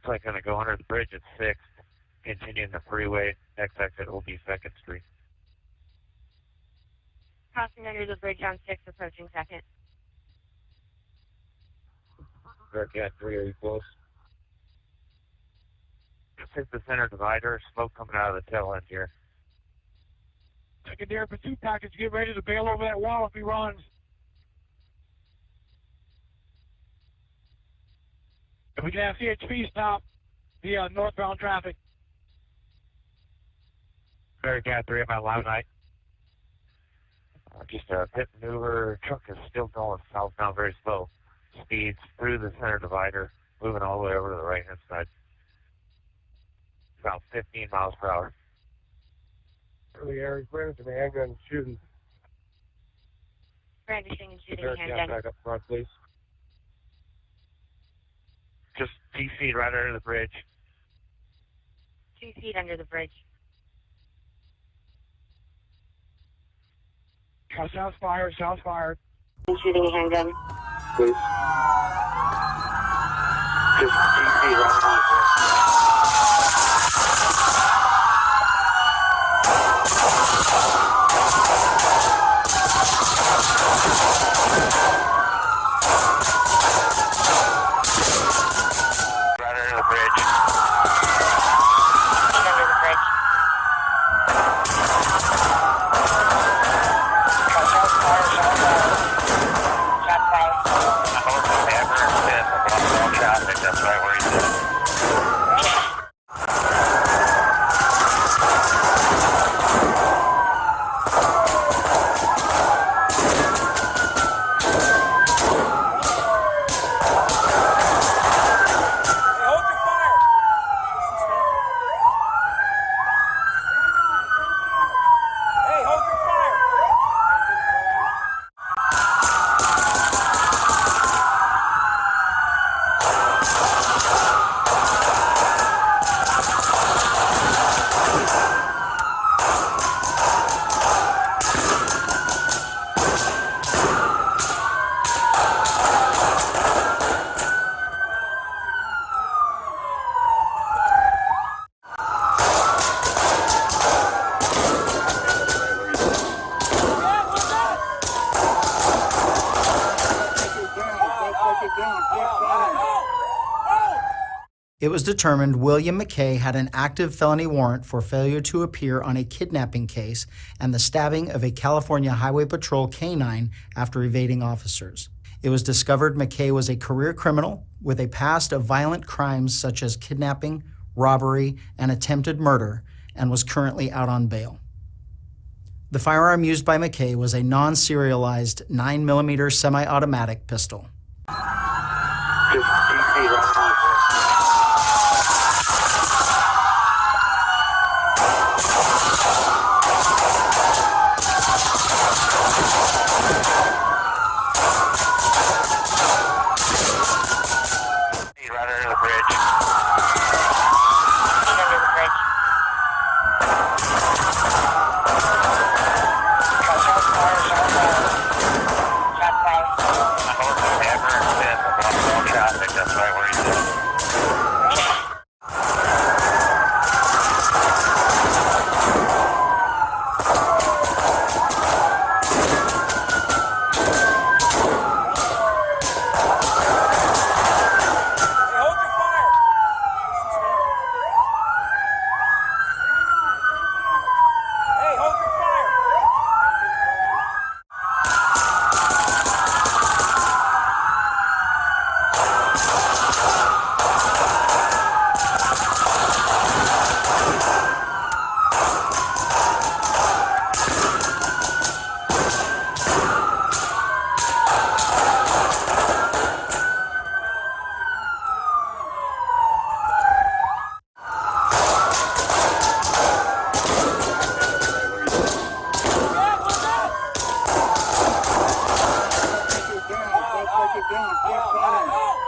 like going to go under the bridge at 6th, continuing the freeway, next exit will be 2nd Street. Crossing under the bridge on 6th, approaching 2nd. Bearcat 3, are you close? Just hit the center divider, smoke coming out of the tail end here. Secondary pursuit package, get ready to bail over that wall if he runs. If we can have CHP stop the northbound traffic. Bearcat 3, I'm at Loud Night. Just a pit maneuver, truck is still going southbound very slow. Speeds through the center divider, moving all the way over to the right-hand side. About 15 miles per hour. Early areas, brandishing a handgun, shooting. Brandishing and shooting Bearcat handgun. back up front, please. Just 2 feet right under the bridge. 2 feet under the bridge. Shots fired, shots fired. And shooting a handgun. Please. Just 2 feet right under the bridge. Right under the bridge. Under the bridge. Shots fired, shots fired. Shots fired. I'm over the hammer and all traffic, that's right where he's at. It was determined William McKey had an active felony warrant for failure to appear on a kidnapping case and the stabbing of a California Highway Patrol K-9 after evading officers. It was discovered McKey was a career criminal with a past of violent crimes such as kidnapping, robbery, and attempted murder, and was currently out on bail. The firearm used by McKey was a non-serialized 9mm semi-automatic pistol. Just 2 feet right under the bridge. Right under the bridge. Under the bridge. Shots fired, shots fired. Shots fired. I'm over the hammer and all traffic, that's right where he's at. Take it down, get fine.